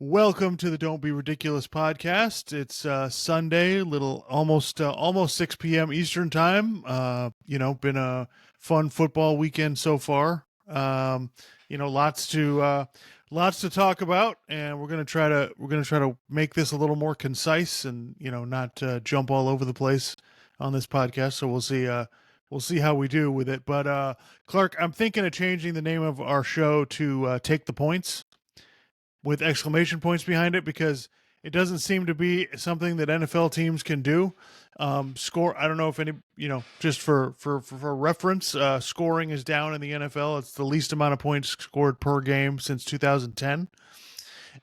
Welcome to the Don't Be Ridiculous podcast. It's Sunday, little almost 6 p.m. Eastern time. Been a fun football weekend so far. Lots to talk about, and we're gonna try to make this a little more concise and not jump all over the place on this podcast. So we'll see how we do with it. But Clark, I'm thinking of changing the name of our show to Take the Points with exclamation points behind it because it doesn't seem to be something that NFL teams can do. Score. I don't know if any, just for reference, scoring is down in the NFL. It's the least amount of points scored per game since 2010.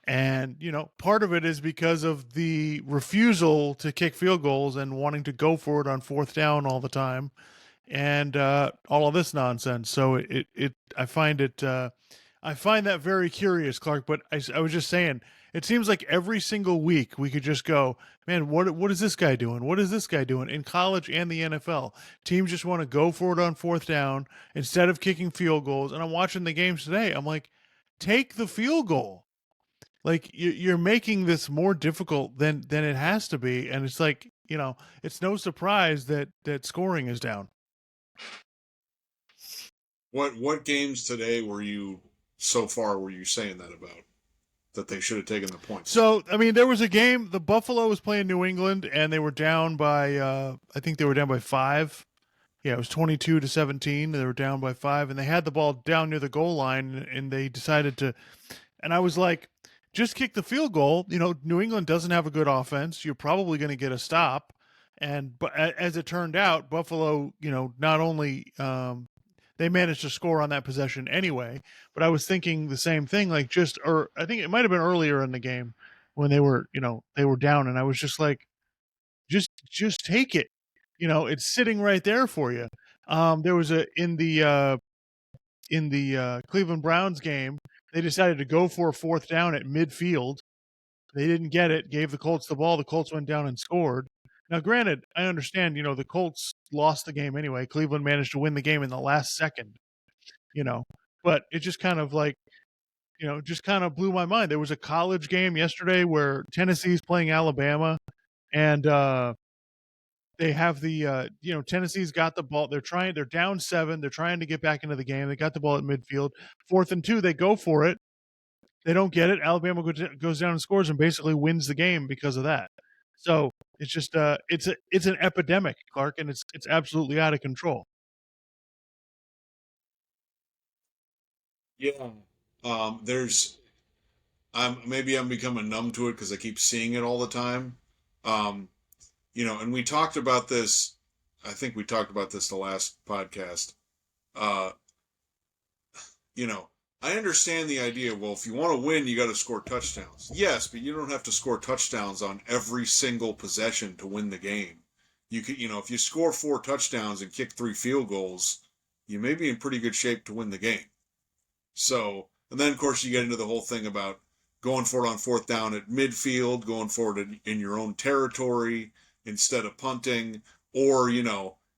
And, part of it is because of the refusal to kick field goals and wanting to go for it on fourth down all the time and all of this nonsense. So I find that very curious, Clark. But I was just saying, it seems like every single week we could just go, man, what is this guy doing? What is this guy doing in college and the NFL? Teams just want to go for it on fourth down instead of kicking field goals. And I'm watching the games today. I'm like, take the field goal. Like you're making this more difficult than it has to be, and it's like it's no surprise that scoring is down. What games today were you saying that about? That they should have taken the points? So, I mean, there was a game, the Buffalo was playing New England, and they were down by, I think they were down by 5. Yeah, it was 22-17. They were down by 5, and they had the ball down near the goal line, and they decided to, and I was like, just kick the field goal. New England doesn't have a good offense. You're probably going to get a stop. But as it turned out, Buffalo, not only they managed to score on that possession anyway. But I was thinking the same thing, I think it might have been earlier in the game when they were down, and I was just like, just take it. It's sitting right there for you. There was in the Cleveland Browns game, they decided to go for a fourth down at midfield. They didn't get it, gave the Colts the ball. The Colts went down and scored. Now, granted, I understand, the Colts lost the game anyway. Cleveland managed to win the game in the last second, but it just kind of blew my mind. There was a college game yesterday where Tennessee's playing Alabama, and they have Tennessee's got the ball. They're down 7. They're trying to get back into the game. They got the ball at midfield. 4th and 2, they go for it. They don't get it. Alabama goes down and scores and basically wins the game because of that. So it's just it's an epidemic, Clark, and it's absolutely out of control. Yeah. Maybe I'm becoming numb to it because I keep seeing it all the time. And we talked about this. I think we talked about this the last podcast. Uh, I understand the idea. Well, if you want to win, you got to score touchdowns. Yes, but you don't have to score touchdowns on every single possession to win the game. You could, if you score 4 touchdowns and kick 3 field goals, you may be in pretty good shape to win the game. So, and then of course you get into the whole thing about going for it on fourth down at midfield, going for it in your own territory instead of punting, or,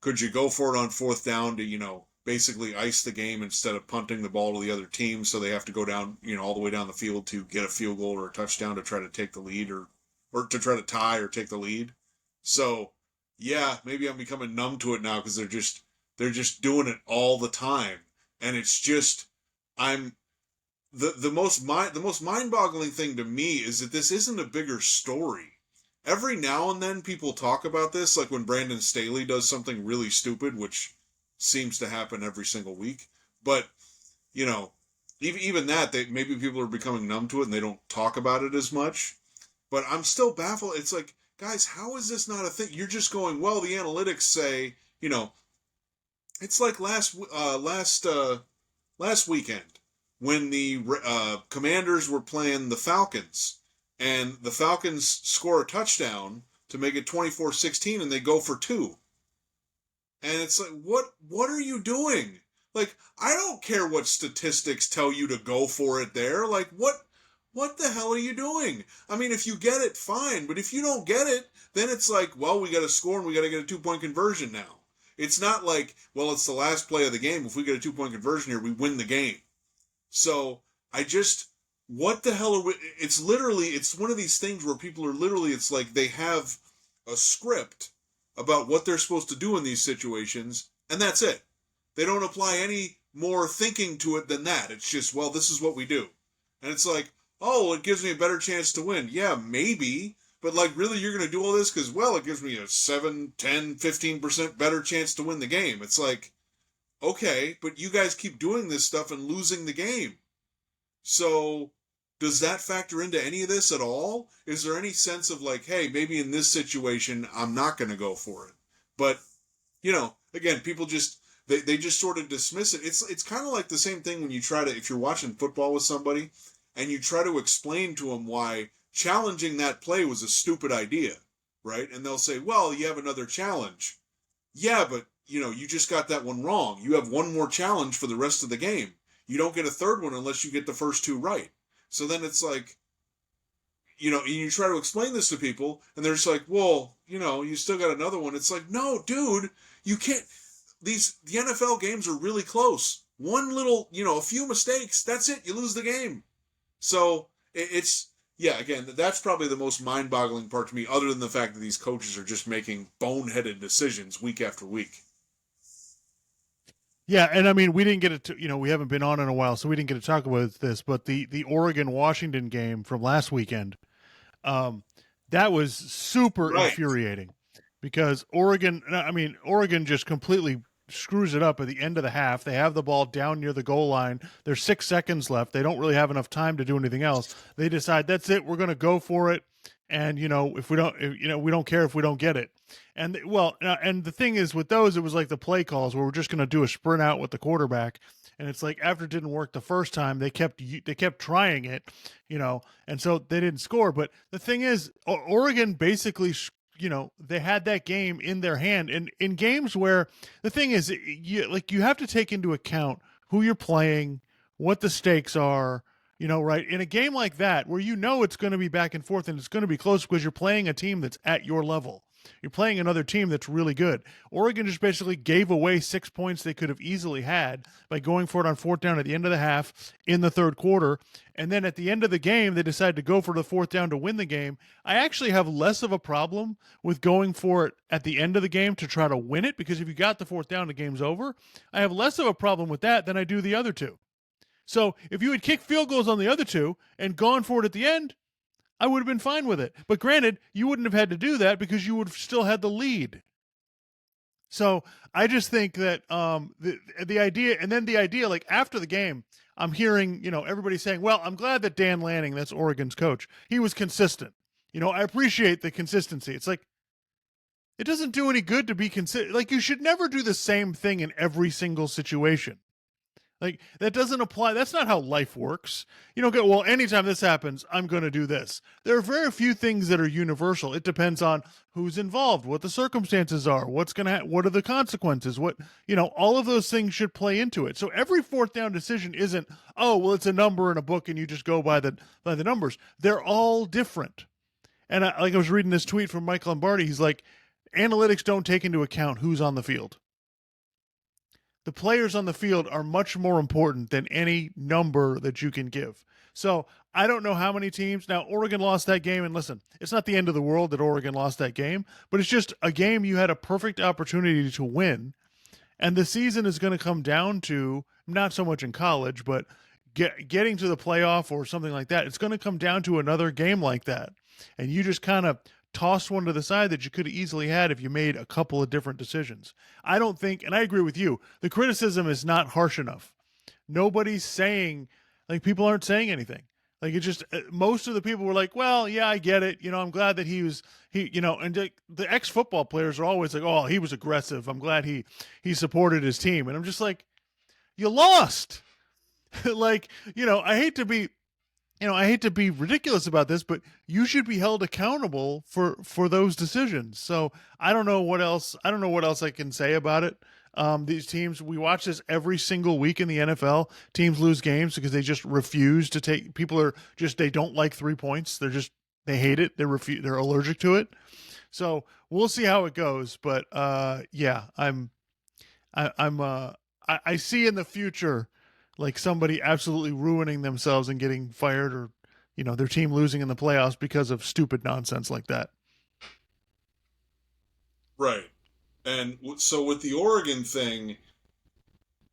could you go for it on fourth down to, basically ice the game instead of punting the ball to the other team so they have to go down, all the way down the field to get a field goal or a touchdown to try to take the lead or to try to tie or take the lead. So, yeah, maybe I'm becoming numb to it now because they're just doing it all the time. And it's just, I'm the most mind-boggling thing to me is that this isn't a bigger story. Every now and then people talk about this, like when Brandon Staley does something really stupid, which seems to happen every single week. But, even that, maybe people are becoming numb to it and they don't talk about it as much. But I'm still baffled. It's like, guys, how is this not a thing? You're just going, well, the analytics say, it's like last weekend when the Commanders were playing the Falcons, and the Falcons score a touchdown to make it 24-16, and they go for 2. And it's like, what are you doing? Like, I don't care what statistics tell you to go for it there. Like, what the hell are you doing? I mean, if you get it, fine. But if you don't get it, then it's like, well, we got to score and we got to get a 2-point conversion now. It's not like, well, it's the last play of the game. If we get a 2-point conversion here, we win the game. So I just, what the hell are we? It's literally, it's one of these things where people are literally, it's like they have a script about what they're supposed to do in these situations, and that's it. They don't apply any more thinking to it than that. It's just, well, this is what we do. And it's like, oh, it gives me a better chance to win. Yeah, maybe. But like, really, you're going to do all this because, well, it gives me a 7, 10, 15% better chance to win the game. It's like, okay, but you guys keep doing this stuff and losing the game. So does that factor into any of this at all? Is there any sense of like, hey, maybe in this situation, I'm not going to go for it? But, again, people just, they just sort of dismiss it. It's kind of like the same thing when you try to, if you're watching football with somebody and you try to explain to them why challenging that play was a stupid idea, right? And they'll say, well, you have another challenge. Yeah, but, you just got that one wrong. You have one more challenge for the rest of the game. You don't get a third one unless you get the first two right. So then it's like, you try to explain this to people, and they're just like, well, you still got another one. It's like, no, dude, you can't. The NFL games are really close. One little, a few mistakes, that's it. You lose the game. So it's, yeah, again, that's probably the most mind-boggling part to me, other than the fact that these coaches are just making boneheaded decisions week after week. Yeah, and I mean, we didn't get to, we haven't been on in a while, so we didn't get to talk about this. But the Oregon Washington game from last weekend, that was super Right. infuriating because Oregon just completely screws it up at the end of the half. They have the ball down near the goal line. There's 6 seconds left. They don't really have enough time to do anything else. They decide that's it. We're going to go for it. And if we don't, we don't care if we don't get it. And and the thing is with those, it was like the play calls where we're just going to do a sprint out with the quarterback. And it's like after it didn't work the first time, they kept trying it, and so they didn't score. But the thing is, Oregon basically, they had that game in their hand. And in games where the thing is, you have to take into account who you're playing, what the stakes are, right? In a game like that, where it's going to be back and forth and it's going to be close because you're playing a team that's at your level. You're playing another team that's really good. Oregon just basically gave away 6 points they could have easily had by going for it on fourth down at the end of the half in the third quarter. And then at the end of the game, they decided to go for the fourth down to win the game. I actually have less of a problem with going for it at the end of the game to try to win it, because if you got the fourth down, the game's over. I have less of a problem with that than I do the other two. So if you had kicked field goals on the other two and gone for it at the end, I would have been fine with it. But granted, you wouldn't have had to do that because you would have still had the lead. So I just think that the idea, and then the idea, like after the game, I'm hearing, everybody saying, well, I'm glad that Dan Lanning, that's Oregon's coach, he was consistent. I appreciate the consistency. It's like, it doesn't do any good to be consistent. Like, you should never do the same thing in every single situation. Like, that doesn't apply. That's not how life works. You don't go, well, anytime this happens, I'm going to do this. There are very few things that are universal. It depends on who's involved, what the circumstances are, what are the consequences, all of those things should play into it. So every fourth down decision isn't, oh, well, it's a number in a book and you just go by the numbers. They're all different. And I was reading this tweet from Mike Lombardi. He's like, analytics don't take into account who's on the field. The players on the field are much more important than any number that you can give. So I don't know how many teams. Now, Oregon lost that game, and listen, it's not the end of the world that Oregon lost that game, but it's just a game you had a perfect opportunity to win. And the season is going to come down to, not so much in college, but getting to the playoff or something like that. It's going to come down to another game like that. And you just kind of tossed one to the side that you could have easily had if you made a couple of different decisions. I don't think, and I agree with you, the criticism is not harsh enough. Nobody's saying, like, people aren't saying anything. Like, it's just, most of the people were like, well, yeah, I get it. I'm glad that he, and the ex-football players are always like, oh, he was aggressive. I'm glad he supported his team. And I'm just like, you lost. Like, I hate to be, I hate to be ridiculous about this, but you should be held accountable for those decisions. So I don't know what else I can say about it. These teams, we watch this every single week in the NFL. Teams lose games because they just refuse to take. They don't like 3 points. They hate it. They're allergic to it. So we'll see how it goes. But yeah, I see in the future like somebody absolutely ruining themselves and getting fired, or their team losing in the playoffs because of stupid nonsense like that. Right. And so with the Oregon thing,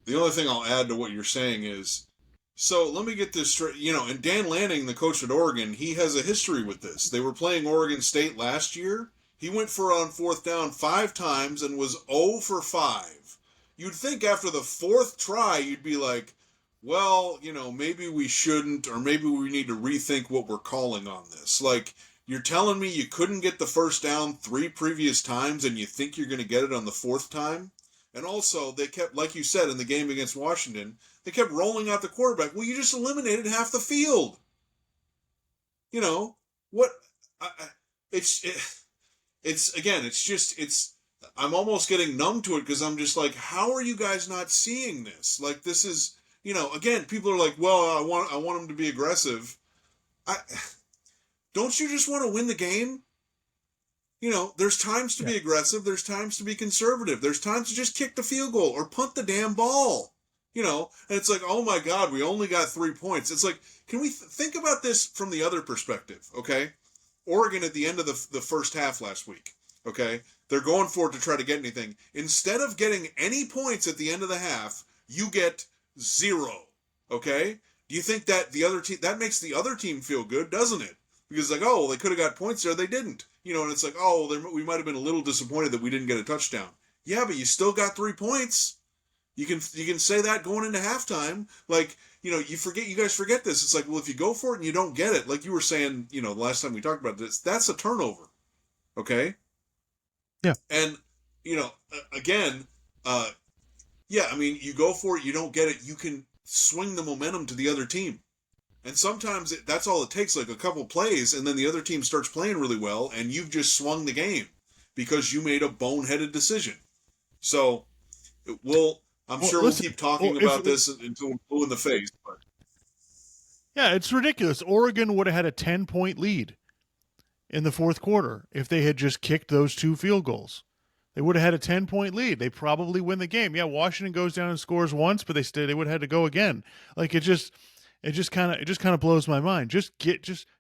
the only thing I'll add to what you're saying is, so let me get this straight. And Dan Lanning, the coach at Oregon, he has a history with this. They were playing Oregon State last year. He went for on fourth down 5 times and was 0 for 5. You'd think after the 4th try, you'd be like, well, maybe we shouldn't, or maybe we need to rethink what we're calling on this. Like, you're telling me you couldn't get the first down 3 previous times and you think you're going to get it on the 4th time? And also, they kept, like you said, in the game against Washington, they kept rolling out the quarterback. Well, you just eliminated half the field. What? I'm almost getting numb to it because I'm just like, how are you guys not seeing this? Like, this is, again, people are like, well, I want them to be aggressive. Don't you just want to win the game? There's times to be aggressive. There's times to be conservative. There's times to just kick the field goal or punt the damn ball. And it's like, oh my God, we only got 3 points. It's like, can we think about this from the other perspective? Okay. Oregon at the end of the first half last week. Okay. They're going for it to try to get anything. Instead of getting any points at the end of the half, you get 0. Okay. Do you think that the other team, that makes the other team feel good, doesn't it? Because it's like, oh, well, they could have got points there. They didn't. And it's like, oh, well, we might have been a little disappointed that we didn't get a touchdown. Yeah, but you still got 3 points. You can say that going into halftime. Like, you guys forget this. It's like, well, if you go for it and you don't get it, like you were saying, the last time we talked about this, that's a turnover. Okay? Yeah. And, again, you go for it, you don't get it, you can swing the momentum to the other team. And sometimes that's all it takes, like a couple plays, and then the other team starts playing really well, and you've just swung the game because you made a boneheaded decision. So, I'm sure we'll keep talking about this until we're blue in the face. But. Yeah, it's ridiculous. Oregon would have had a 10-point lead in the 4th quarter if they had just kicked those 2 field goals. They would have had a 10-point lead. They probably win the game. Yeah, Washington goes down and scores once, but they would have had to go again. Like, it just kind of blows my mind. Just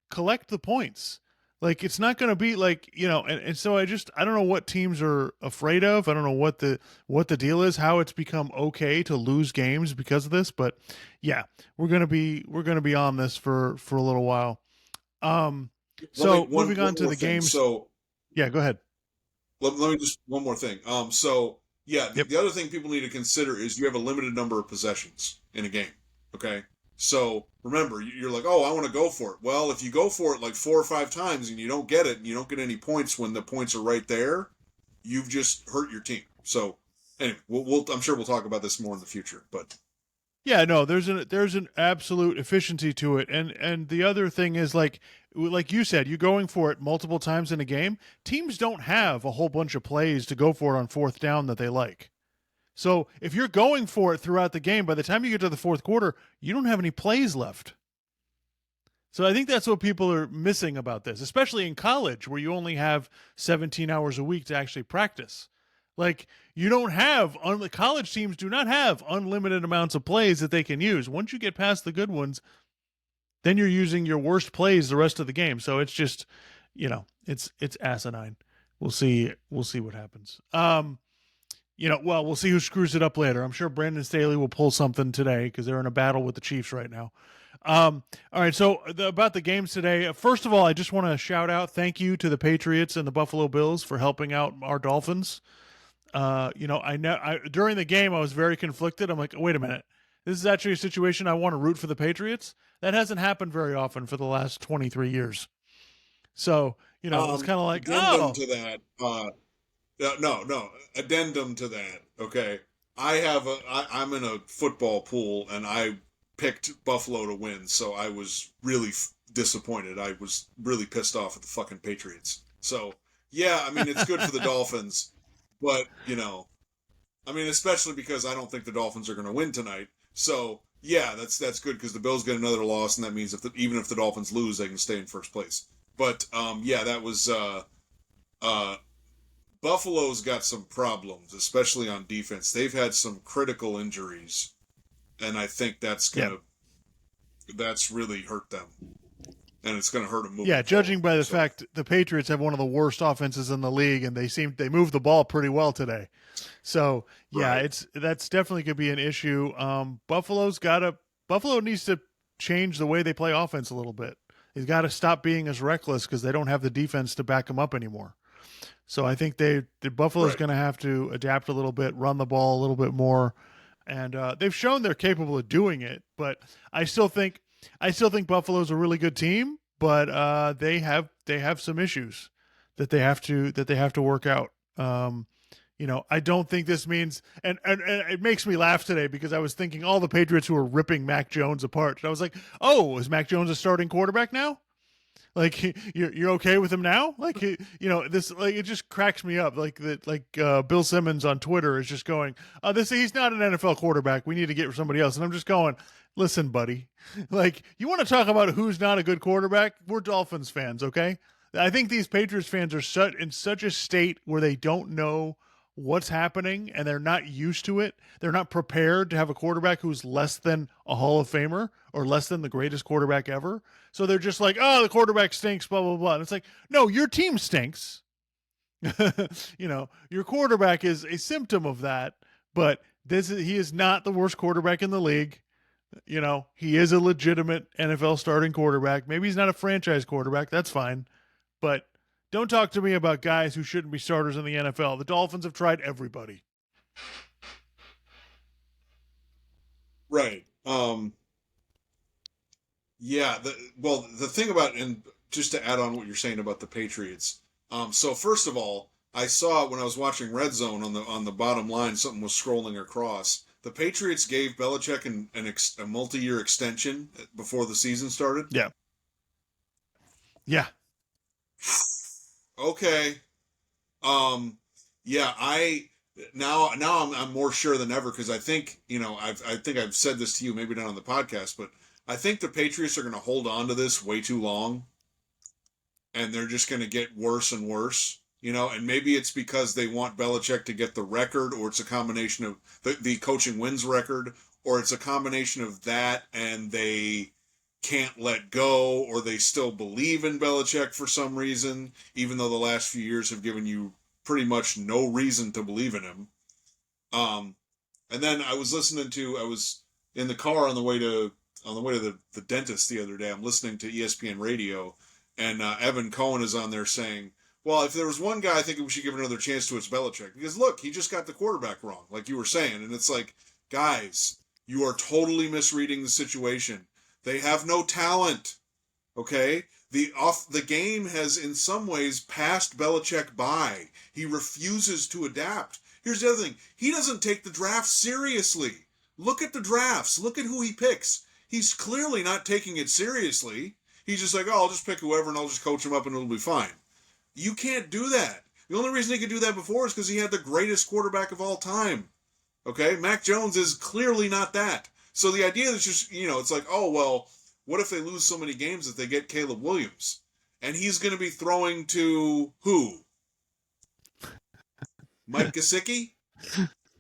collect the points. Like, it's not going to be like, and so I don't know what teams are afraid of. I don't know what the deal is, how it's become okay to lose games because of this, but yeah, we're going to be on this for a little while. Moving on to the games. So yeah, go ahead. Let me just one more thing. The other thing people need to consider is you have a limited number of possessions in a game. Okay. So remember, you're like, oh, I want to go for it. Well, if you go for it like 4 or 5 times and you don't get it, and you don't get any points when the points are right there, you've just hurt your team. So anyway, I'm sure we'll talk about this more in the future. But yeah, no, there's an absolute efficiency to it, and the other thing is like you said, you're going for it multiple times in a game. Teams don't have a whole bunch of plays to go for it on 4th down that they like. So if you're going for it throughout the game, by the time you get to the 4th quarter, you don't have any plays left. So I think that's what people are missing about this, especially in college where you only have 17 hours a week to actually practice. Like, you don't have, college teams do not have unlimited amounts of plays that they can use. Once you get past the good ones, then you're using your worst plays the rest of the game. So it's just, it's asinine. We'll see what happens. We'll see who screws it up later. I'm sure Brandon Staley will pull something today because they're in a battle with the Chiefs right now. All right, so about the games today. First of all, I just want to shout out, thank you to the Patriots and the Buffalo Bills for helping out our Dolphins. During the game, I was very conflicted. I'm like, wait a minute. This is actually a situation I want to root for the Patriots. That hasn't happened very often for the last 23 years. So, it's kind of like, addendum to that. Addendum to that. Okay. I'm in a football pool and I picked Buffalo to win. So I was really disappointed. I was really pissed off at the fucking Patriots. So yeah, it's good for the Dolphins, but especially because I don't think the Dolphins are going to win tonight. So yeah, that's good because the Bills get another loss, and that means even if the Dolphins lose, they can stay in first place. But that was Buffalo's got some problems, especially on defense. They've had some critical injuries, and I think that's really hurt them, and it's gonna hurt them moving Yeah, judging forward. by the So, fact the Patriots have one of the worst offenses in the league, and they moved the ball pretty well today. So yeah, right, that's definitely could be an issue. Buffalo needs to change the way they play offense a little bit. They've got to stop being as reckless because they don't have the defense to back them up anymore. So I think the Buffalo's right. going to have to adapt a little bit, run the ball a little bit more, and they've shown they're capable of doing it. But I still think Buffalo's a really good team, but they have some issues that they have to work out. I don't think this means, and it makes me laugh today because I was thinking all the Patriots who are ripping Mac Jones apart. And I was like, oh, is Mac Jones a starting quarterback now? Like you're okay with him now? Like this, like it just cracks me up. Like that, Bill Simmons on Twitter is just going, he's not an NFL quarterback. We need to get somebody else. And I'm just going, listen, buddy, like you want to talk about who's not a good quarterback? We're Dolphins fans, okay? I think these Patriots fans are in such a state where they don't know what's happening and they're not used to it. They're not prepared to have a quarterback who's less than a Hall of Famer or less than the greatest quarterback ever. So they're just like, oh, the quarterback stinks, blah, blah, blah. And it's like, no, your team stinks. Your quarterback is a symptom of that, but he is not the worst quarterback in the league. He is a legitimate NFL starting quarterback. Maybe he's not a franchise quarterback. That's fine. But don't talk to me about guys who shouldn't be starters in the NFL. The Dolphins have tried everybody. Right. Yeah. The thing about, and just to add on what you're saying about the Patriots. So first of all, I saw when I was watching Red Zone on the bottom line, something was scrolling across. The Patriots gave Belichick a multi-year extension before the season started. Yeah. Yeah. Okay. Um, yeah, I'm more sure than ever because I think I think I've said this to you, maybe not on the podcast, but I think the Patriots are going to hold on to this way too long, and they're just going to get worse and worse. And maybe it's because they want Belichick to get the record, or it's a combination of the coaching wins record, or it's a combination of that and they can't let go, or they still believe in Belichick for some reason, even though the last few years have given you pretty much no reason to believe in him. And then I was in the car on the way to the dentist the other day. I'm listening to ESPN radio, and Evan Cohen is on there saying, well, if there was one guy I think we should give another chance to, it's Belichick. Because look, he just got the quarterback wrong, like you were saying. And it's like, guys, you are totally misreading the situation. They have no talent. Okay? The game has in some ways passed Belichick by. He refuses to adapt. Here's the other thing. He doesn't take the draft seriously. Look at the drafts. Look at who he picks. He's clearly not taking it seriously. He's just like, oh, I'll just pick whoever and I'll just coach him up and it'll be fine. You can't do that. The only reason he could do that before is because he had the greatest quarterback of all time. Okay? Mac Jones is clearly not that. So the idea is just, it's like, oh, well, what if they lose so many games that they get Caleb Williams? And he's going to be throwing to who? Mike Gesicki?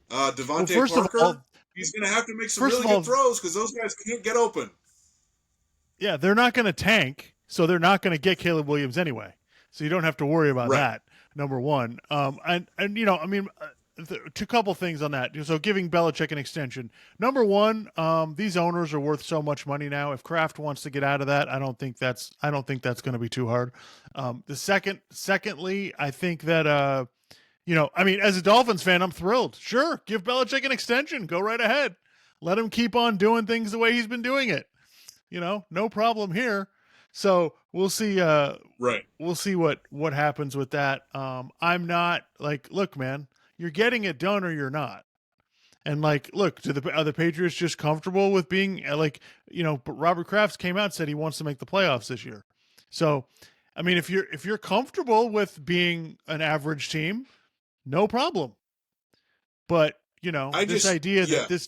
Devontae Parker? All, he's going to have to make some really good throws because those guys can't get open. Yeah, they're not going to tank, so they're not going to get Caleb Williams anyway. So you don't have to worry about that, number one. A couple things on that. So giving Belichick an extension. Number one, these owners are worth so much money now. If Kraft wants to get out of that, I don't think that's going to be too hard. Secondly, I think that as a Dolphins fan, I'm thrilled. Sure, give Belichick an extension. Go right ahead. Let him keep on doing things the way he's been doing it. No problem here. So we'll see. We'll see what happens with that. I'm not like, look, man, you're getting it done or you're not. And look, are the Patriots just comfortable with being But Robert Kraft came out and said he wants to make the playoffs this year. So, if you're comfortable with being an average team, no problem. But this idea that this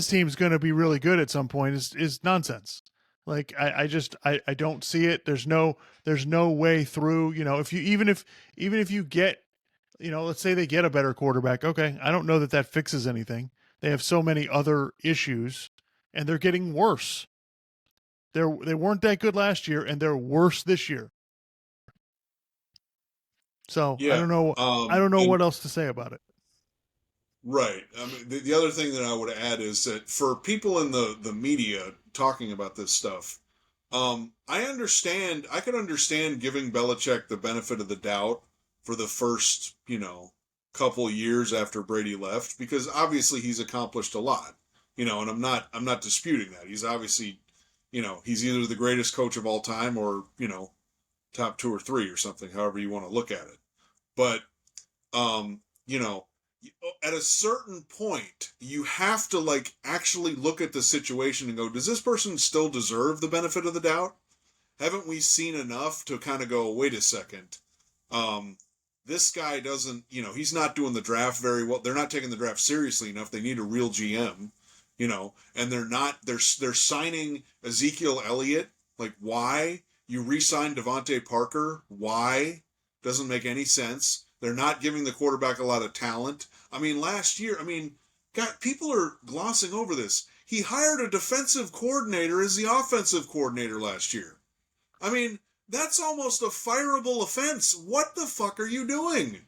team's going to be really good at some point is nonsense. Like I don't see it. There's no way through. Even if you get, let's say they get a better quarterback. Okay, I don't know that fixes anything. They have so many other issues, and they're getting worse. They weren't that good last year, and they're worse this year. So I Yeah. don't know. I don't know And what else to say about it. right. I mean, the other thing that I would add is that for people in the media talking about this stuff, I could understand giving Belichick the benefit of the doubt for the first, couple years after Brady left, because obviously he's accomplished a lot, and I'm not disputing that. He's obviously, he's either the greatest coach of all time or, top two or three or something, however you want to look at it. But, you know, at a certain point, you have to like actually look at the situation and go, does this person still deserve the benefit of the doubt? Haven't we seen enough to kind of go, wait a second, this guy doesn't, he's not doing the draft very well. They're not taking the draft seriously enough. They need a real GM, and they're signing Ezekiel Elliott. Like, why? You re-signed Devontae Parker. Why? Doesn't make any sense. They're not giving the quarterback a lot of talent. I mean, last year, God, people are glossing over this. He hired a defensive coordinator as the offensive coordinator last year. I mean, that's almost a fireable offense. What the fuck are you doing?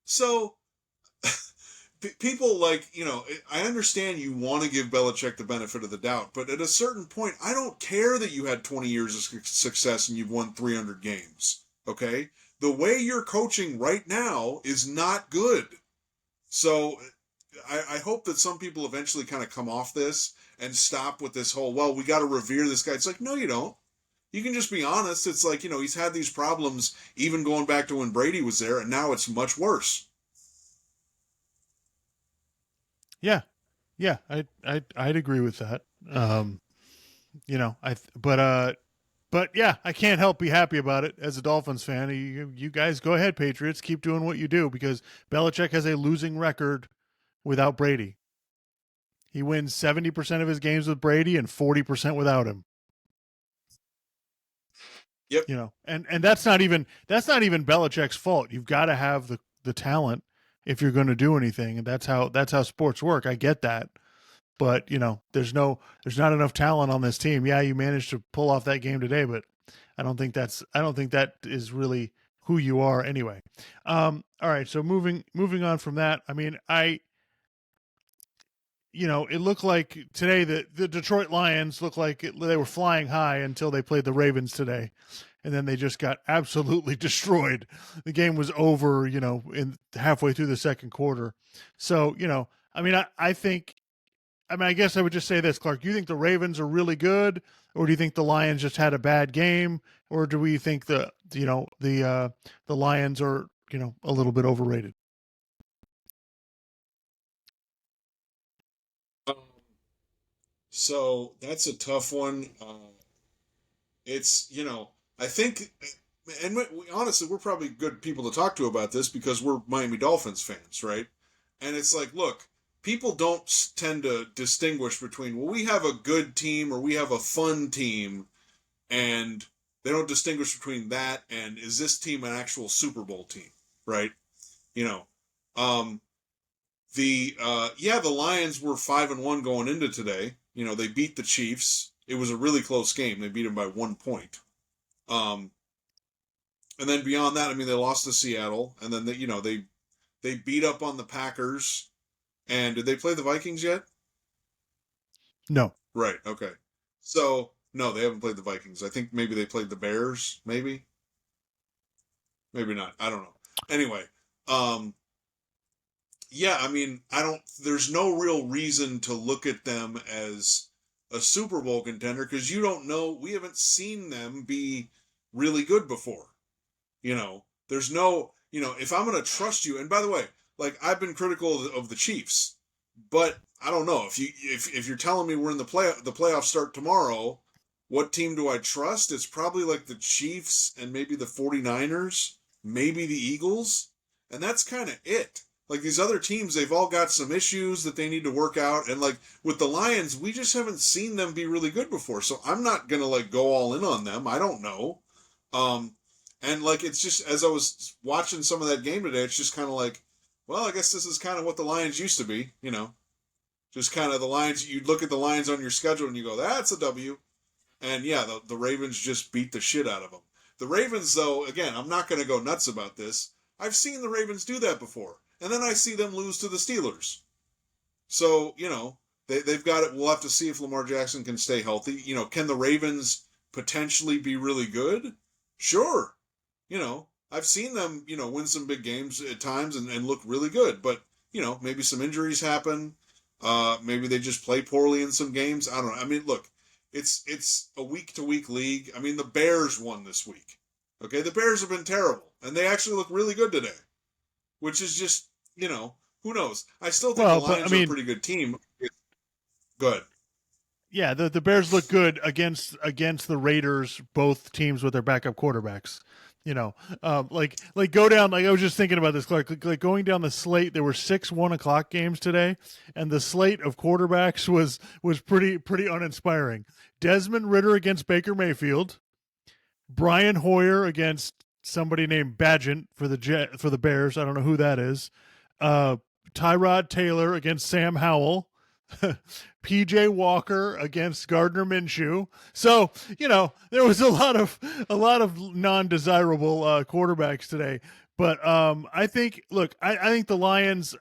So people like, I understand you want to give Belichick the benefit of the doubt, but at a certain point, I don't care that you had 20 years of success and you've won 300 games, okay? The way you're coaching right now is not good. So I hope that some people eventually kind of come off this and stop with this whole, well, we got to revere this guy. It's like, no, you don't. You can just be honest. It's like, he's had these problems even going back to when Brady was there, and now it's much worse. Yeah, yeah, I'd agree with that. But yeah, I can't help be happy about it as a Dolphins fan. You guys go ahead, Patriots, keep doing what you do because Belichick has a losing record without Brady. He wins 70% of his games with Brady and 40% without him. Yep. And that's not even Belichick's fault. You've got to have the talent if you're going to do anything, and that's how sports work. I get that. But, there's not enough talent on this team. Yeah, you managed to pull off that game today, but I don't think that is really who you are anyway. All right, so moving on from that, it looked like today that the Detroit Lions looked like they were flying high until they played the Ravens today. And then they just got absolutely destroyed. The game was over, in halfway through the second quarter. So, I think, I guess I would just say this, Clark. Do you think the Ravens are really good, or do you think the Lions just had a bad game, or do we think the Lions are a little bit overrated? So that's a tough one. It's, I think, and honestly, we're probably good people to talk to about this because we're Miami Dolphins fans, right? And it's like, look, people don't tend to distinguish between, well, we have a good team or we have a fun team, and they don't distinguish between that and is this team an actual Super Bowl team, right? You know, um, the Lions were 5-1 going into today. They beat the Chiefs. It was a really close game. They beat them by 1 point. Um, and then beyond that, they lost to Seattle, and then they beat up on the Packers. And did they play the Vikings yet? No. Right. Okay. So no, they haven't played the Vikings. I think maybe they played the Bears. Maybe not. I don't know. Anyway, yeah, I don't. There's no real reason to look at them as a Super Bowl contender because you don't know. We haven't seen them be really good before. There's no. If I'm going to trust you, and by the way, like I've been critical of the Chiefs, but I don't know if you're telling me we're in the playoffs start tomorrow. What team do I trust? It's probably like the Chiefs and maybe the 49ers, maybe the Eagles, and that's kind of it. Like these other teams, they've all got some issues that they need to work out. And like with the Lions, we just haven't seen them be really good before. So I'm not going to like go all in on them. I don't know. And like, it's just, as I was watching some of that game today, it's just kind of like, well, I guess this is kind of what the Lions used to be, just kind of the Lions. You look at the Lions on your schedule and you go, that's a W. And yeah, the Ravens just beat the shit out of them. The Ravens, though, again, I'm not going to go nuts about this. I've seen the Ravens do that before. And then I see them lose to the Steelers. So, they've got it. We'll have to see if Lamar Jackson can stay healthy. Can the Ravens potentially be really good? Sure. I've seen them, win some big games at times and look really good. But, maybe some injuries happen. Maybe they just play poorly in some games. I don't know. I mean, look, it's a week-to-week league. I mean, the Bears won this week. Okay, the Bears have been terrible. And they actually look really good today. Which is just, who knows? I still think the Lions are a pretty good team. Good. Yeah, the Bears look good against the Raiders, both teams with their backup quarterbacks. Like go down. Like I was just thinking about this, Clark. Like going down the slate, there were 6 1:00 games today, and the slate of quarterbacks was pretty uninspiring. Desmond Ridder against Baker Mayfield, Brian Hoyer against somebody named Badgett for the Bears. I don't know who that is. Tyrod Taylor against Sam Howell. PJ Walker against Gardner Minshew. So, there was a lot of non-desirable quarterbacks today. But I think the Lions,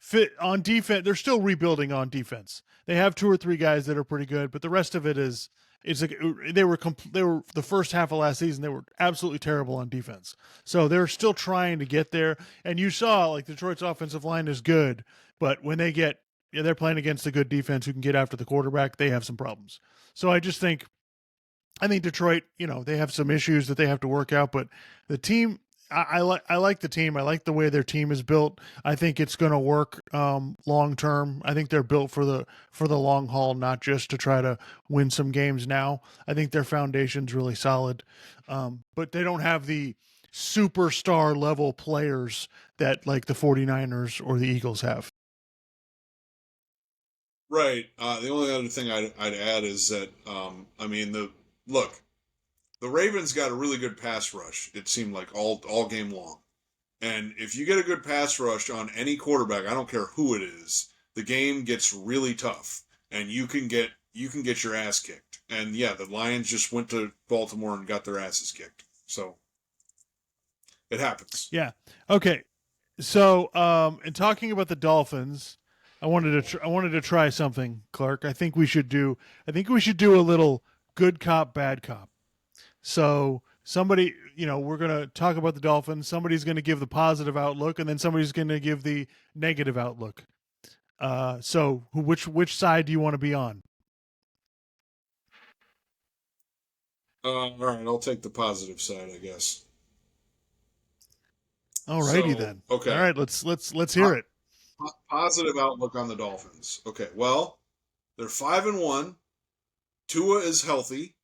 fit on defense. They're still rebuilding on defense. They have 2 or 3 guys that are pretty good, but the rest of it it's like they were the first half of last season. They were absolutely terrible on defense. So they're still trying to get there. And you saw like Detroit's offensive line is good, but when they're playing against a good defense who can get after the quarterback, they have some problems. So I think Detroit, they have some issues that they have to work out, but the team, I like the team. I like the way their team is built. I think it's going to work long term. I think they're built for the long haul, not just to try to win some games now. I think their foundation's really solid, but they don't have the superstar level players that like the 49ers or the Eagles have. Right. The only other thing I'd add is that, the Ravens got a really good pass rush. It seemed like all game long. And if you get a good pass rush on any quarterback, I don't care who it is, the game gets really tough, and you can get your ass kicked. And yeah, the Lions just went to Baltimore and got their asses kicked. So it happens. Yeah. Okay. So, in talking about the Dolphins, I wanted to try something, Clark. I think we should do a little good cop, bad cop. So somebody, we're going to talk about the Dolphins. Somebody's going to give the positive outlook, and then somebody's going to give the negative outlook. So which side do you want to be on? All right, I'll take the positive side, I guess. All righty then. Okay. All right, let's hear it. Positive outlook on the Dolphins. Okay, well, they're 5-1. Tua is healthy.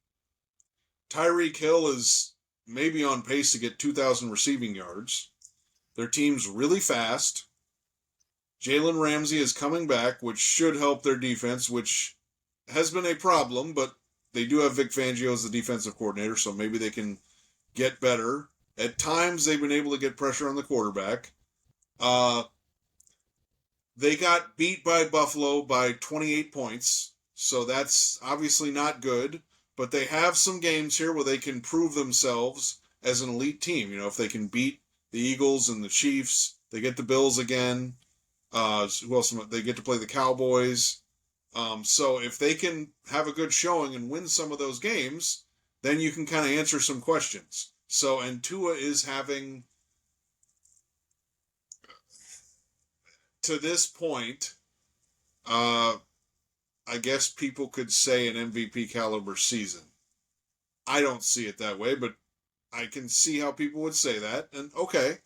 Tyreek Hill is maybe on pace to get 2,000 receiving yards. Their team's really fast. Jalen Ramsey is coming back, which should help their defense, which has been a problem, but they do have Vic Fangio as the defensive coordinator, so maybe they can get better. At times, they've been able to get pressure on the quarterback. They got beat by Buffalo by 28 points, so that's obviously not good. But they have some games here where they can prove themselves as an elite team. If they can beat the Eagles and the Chiefs, they get the Bills again. Who else? They get to play the Cowboys. So if they can have a good showing and win some of those games, then you can kind of answer some questions. So, and Tua is having, to this point, I guess people could say an MVP caliber season. I don't see it that way, but I can see how people would say that. And okay,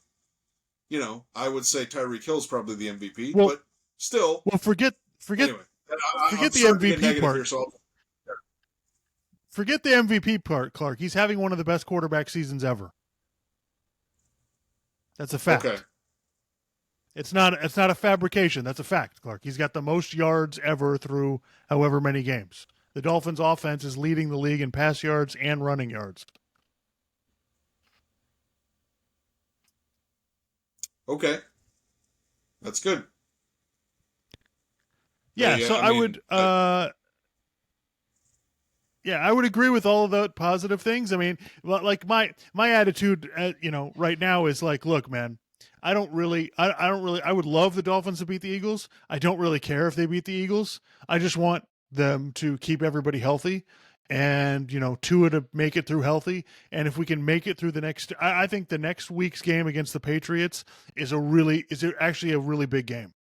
I would say Tyreek Hill's probably the MVP, but still. Well, forget anyway, forget the MVP part. Here, so forget the MVP part, Clark. He's having one of the best quarterback seasons ever. That's a fact. Okay. It's not a fabrication. That's a fact, Clark. He's got the most yards ever through however many games. The Dolphins' offense is leading the league in pass yards and running yards. Okay. That's good. Yeah, Yeah, so I I mean, would yeah, I would agree with all of the positive things. I mean, like my attitude, right now is like, look, man, I don't really, I would love the Dolphins to beat the Eagles. I don't really care if they beat the Eagles. I just want them to keep everybody healthy, and Tua to make it through healthy. And if we can make it through I think the next week's game against the Patriots is actually a really big game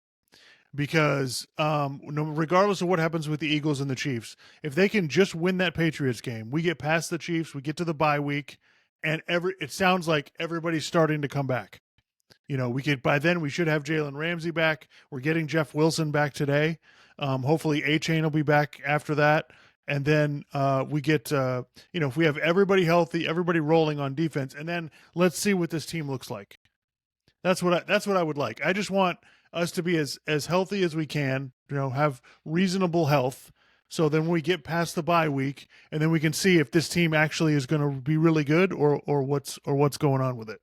because regardless of what happens with the Eagles and the Chiefs, if they can just win that Patriots game, we get past the Chiefs, we get to the bye week, and it sounds like everybody's starting to come back. We could by then we should have Jalen Ramsey back. We're getting Jeff Wilson back today. Hopefully, Achane will be back after that, and then we get if we have everybody healthy, everybody rolling on defense, and then let's see what this team looks like. That's what I would like. I just want us to be as healthy as we can, have reasonable health. So then we get past the bye week, and then we can see if this team actually is going to be really good, or what's going on with it.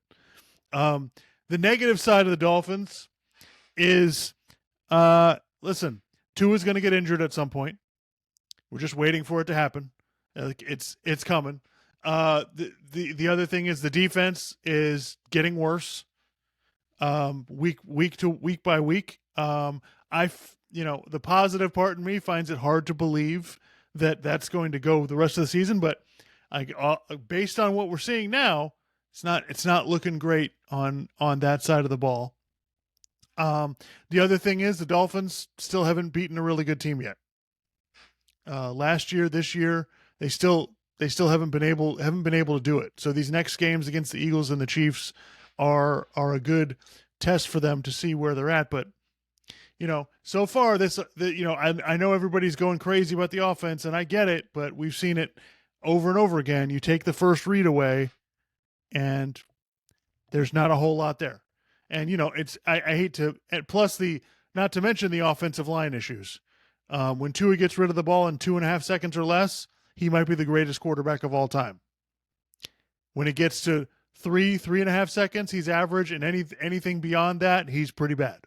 The negative side of the Dolphins is, listen, Tua's going to get injured at some point. We're just waiting for it to happen. It's coming. The other thing is the defense is getting worse. Week by week. The positive part in me finds it hard to believe that that's going to go the rest of the season, but based on what we're seeing now, it's not looking great on that side of the ball. The other thing is the Dolphins still haven't beaten a really good team yet. Last year, this year, they still haven't been able to do it. So these next games against the Eagles and the Chiefs are a good test for them to see where they're at. But so far I know everybody's going crazy about the offense, and I get it, but we've seen it over and over again. You take the first read away, and there's not a whole lot there. And I hate to, and plus not to mention the offensive line issues. When Tua gets rid of the ball in 2.5 seconds or less, he might be the greatest quarterback of all time. When it gets to 3.5 seconds, he's average, and anything beyond that, he's pretty bad.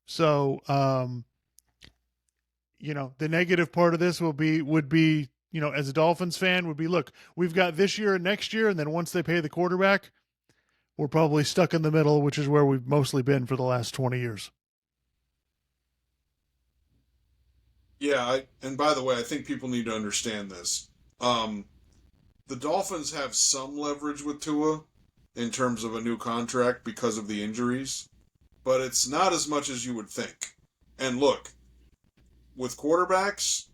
So, the negative part of this would be, as a Dolphins fan, would be, look, we've got this year and next year, and then once they pay the quarterback, we're probably stuck in the middle, which is where we've mostly been for the last 20 years. Yeah, and by the way, I think people need to understand this. The Dolphins have some leverage with Tua in terms of a new contract because of the injuries, but it's not as much as you would think. And look, with quarterbacks,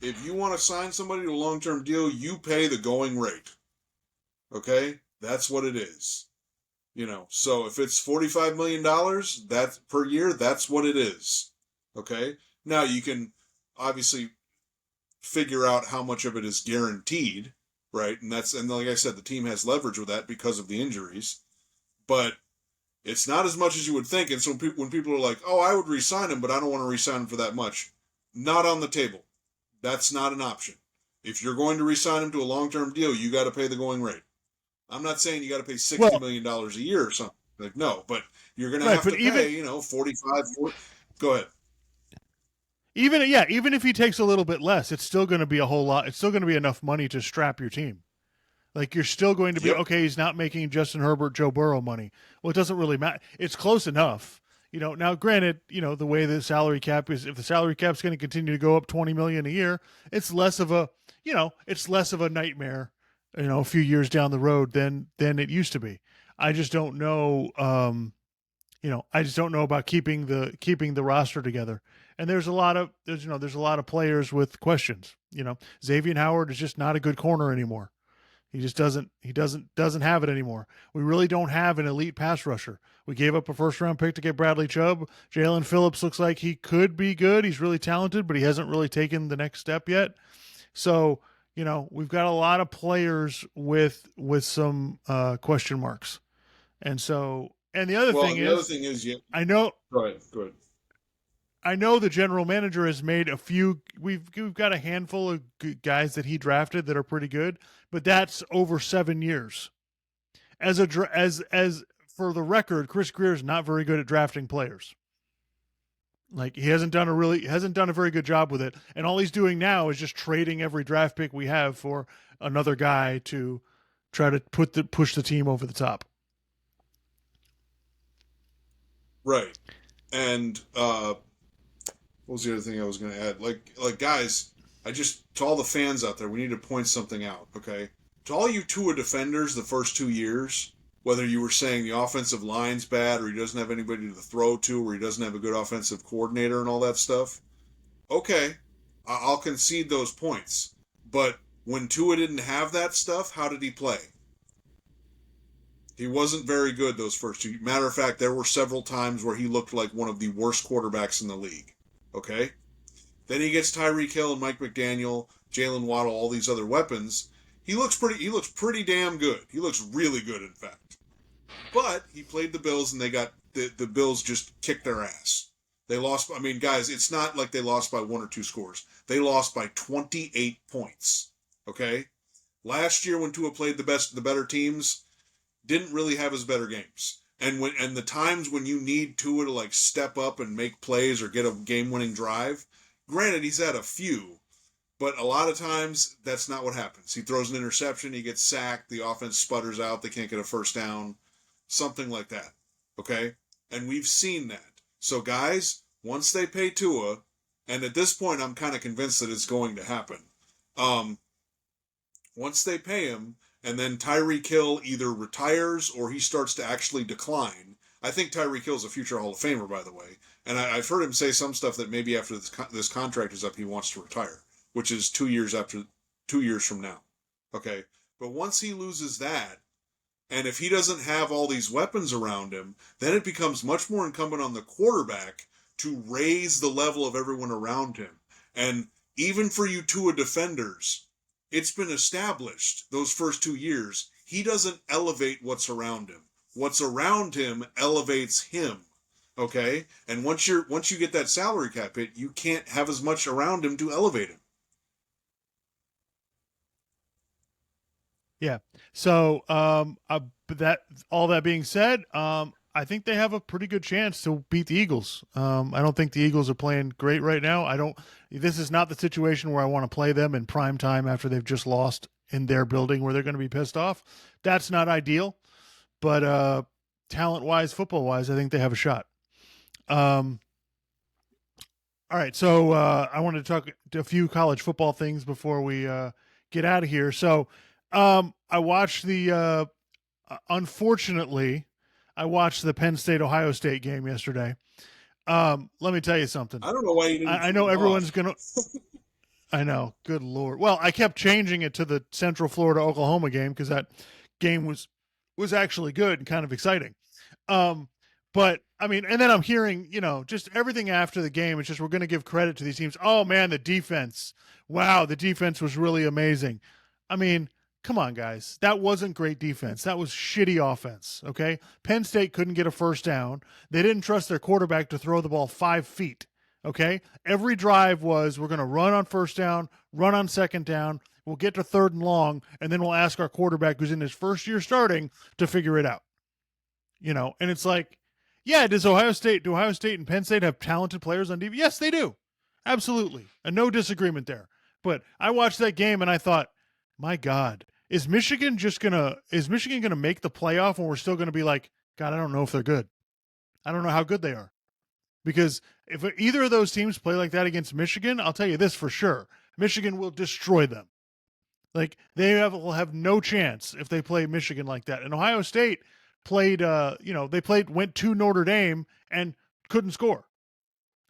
if you want to sign somebody to a long-term deal, you pay the going rate. Okay? That's what it is. So if it's $45 million that's per year, that's what it is. Okay? Now you can obviously figure out how much of it is guaranteed, right? And like I said, the team has leverage with that because of the injuries. But it's not as much as you would think. And so when people are like, oh, I would re-sign him, but I don't want to re-sign him for that much. Not on the table. That's not an option. If you're going to re-sign him to a long-term deal, you got to pay the going rate. I'm not saying you got to pay $60 million a year or something. Like, no, but you're going to have to pay, 45, 40. Go ahead. Even if he takes a little bit less, it's still going to be a whole lot. It's still going to be enough money to strap your team. Like, you're still going to be, okay, he's not making Justin Herbert, Joe Burrow money. Well, it doesn't really matter. It's close enough. Now granted, the way the salary cap is, if the salary cap's going to continue to go up 20 million a year, it's less of a nightmare, a few years down the road than it used to be. I just don't know, about keeping the roster together. And there's a lot of players with questions. Xavier Howard is just not a good corner anymore. He just doesn't have it anymore. We really don't have an elite pass rusher. We gave up a first-round pick to get Bradley Chubb. Jalen Phillips looks like he could be good. He's really talented, but he hasn't really taken the next step yet. So, we've got a lot of players with some question marks. And so, and the other thing is, I know. Go ahead. I know the general manager has made a few. We've got a handful of guys that he drafted that are pretty good, but that's over 7 years. As for the record, Chris Greer is not very good at drafting players. Like he hasn't done a very good job with it, and all he's doing now is just trading every draft pick we have for another guy to try to push the team over the top. Right. And what was the other thing I was going to add? Like guys, to all the fans out there, we need to point something out, okay? To all you Tua defenders the first 2 years, whether you were saying the offensive line's bad or he doesn't have anybody to throw to or he doesn't have a good offensive coordinator and all that stuff, okay, I'll concede those points. But when Tua didn't have that stuff, how did he play? He wasn't very good those first two. Matter of fact, there were several times where he looked like one of the worst quarterbacks in the league. Okay? Then he gets Tyreek Hill and Mike McDaniel, Jalen Waddle, all these other weapons. He looks pretty damn good. He looks really good, in fact. But he played the Bills and they got the Bills just kicked their ass. They lost. I mean, guys, it's not like they lost by 1 or 2 scores. They lost by 28 points. Okay? Last year when Tua played the better teams, didn't really have his better games. And the times when you need Tua to like step up and make plays or get a game-winning drive, granted he's had a few, but a lot of times that's not what happens. He throws an interception, he gets sacked, the offense sputters out, they can't get a first down, something like that. Okay? And we've seen that. So guys, once they pay Tua, and at this point I'm kind of convinced that it's going to happen. Once they pay him, and then Tyreek Hill either retires or he starts to actually decline. I think Tyreek Hill's a future Hall of Famer, by the way. And I've heard him say some stuff that maybe after this contract is up, he wants to retire, which is 2 years from now. Okay? But once he loses that, and if he doesn't have all these weapons around him, then it becomes much more incumbent on the quarterback to raise the level of everyone around him. And even for you Tua defenders, it's been established those first 2 years, he doesn't elevate what's around him. What's around him elevates him. Okay? And once you get that salary cap hit, you can't have as much around him to elevate him. Yeah. So, that being said, I think they have a pretty good chance to beat the Eagles. I don't think the Eagles are playing great right now. This is not the situation where I want to play them in prime time after they've just lost in their building where they're going to be pissed off. That's not ideal, but talent-wise, football-wise, I think they have a shot. All right, so I wanted to talk a few college football things before we get out of here. So I watched unfortunately, I watched the Penn State-Ohio State game yesterday. Let me tell you something. I don't know why you didn't. I know everyone's going to... I know. Good Lord. Well, I kept changing it to the Central Florida-Oklahoma game because that game was actually good and kind of exciting. But, I mean, and then I'm hearing, just everything after the game. It's just we're going to give credit to these teams. Oh, man, the defense. Wow, the defense was really amazing. I mean... Come on, guys. That wasn't great defense. That was shitty offense, okay? Penn State couldn't get a first down. They didn't trust their quarterback to throw the ball 5 feet, okay? Every drive was, we're going to run on first down, run on second down, we'll get to third and long, and then we'll ask our quarterback who's in his first year starting to figure it out. And it's like, yeah, do Ohio State and Penn State have talented players on defense? Yes, they do. Absolutely. And no disagreement there. But I watched that game and I thought, my God, Is Michigan gonna make the playoff when we're still gonna be like, God, I don't know if they're good. I don't know how good they are. Because if either of those teams play like that against Michigan, I'll tell you this for sure. Michigan will destroy them. Like will have no chance if they play Michigan like that. And Ohio State went to Notre Dame and couldn't score.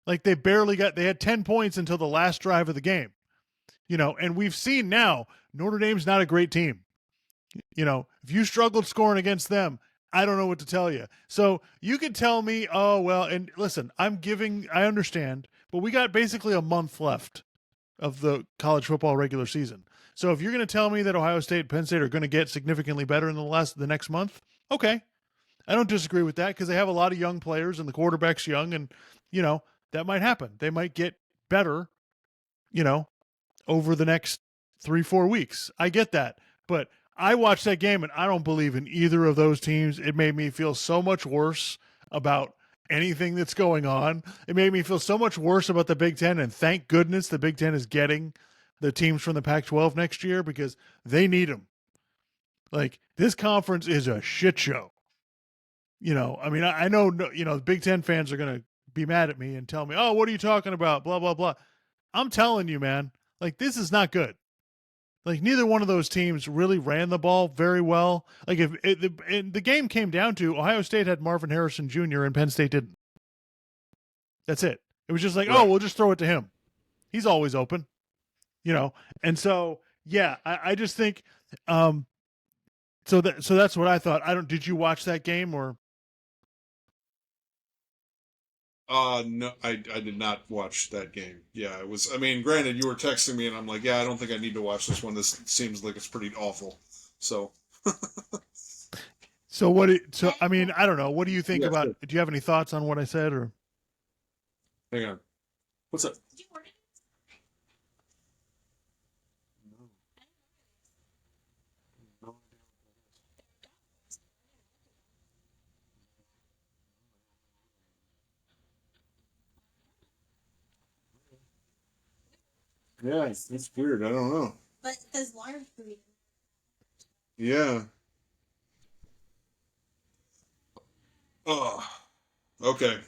Like they had 10 points until the last drive of the game. And we've seen now Notre Dame's not a great team. If you struggled scoring against them, I don't know what to tell you. So you can tell me, oh, well, and listen, I understand, but we got basically a month left of the college football regular season. So if you're going to tell me that Ohio State and Penn State are going to get significantly better in the next month, okay. I don't disagree with that because they have a lot of young players and the quarterback's young and, that might happen. They might get better, over the next 3-4 weeks. I get that. But I watched that game and I don't believe in either of those teams. It made me feel so much worse about anything that's going on. It made me feel so much worse about the Big Ten. And thank goodness the Big Ten is getting the teams from the Pac 12 next year because they need them. Like, this conference is a shit show. I mean, I know, the Big Ten fans are going to be mad at me and tell me, oh, what are you talking about? Blah, blah, blah. I'm telling you, man, like, this is not good. Like, neither one of those teams really ran the ball very well. Like, if the game came down to Ohio State had Marvin Harrison Jr. and Penn State didn't. That's it. It was just like, oh, we'll just throw it to him. He's always open, And so, yeah, I just think, so that's what I thought. Did you watch that game or? No, I did not watch that game. Yeah, it was. I mean, granted, you were texting me, and I'm like, yeah, I don't think I need to watch this one. This seems like it's pretty awful. So. So I mean, I don't know. What do you think about? Sure. Do you have any thoughts on what I said, or? Hang on. What's up? Yeah, it's weird. I don't know. But it says large breed. Yeah. Oh, okay.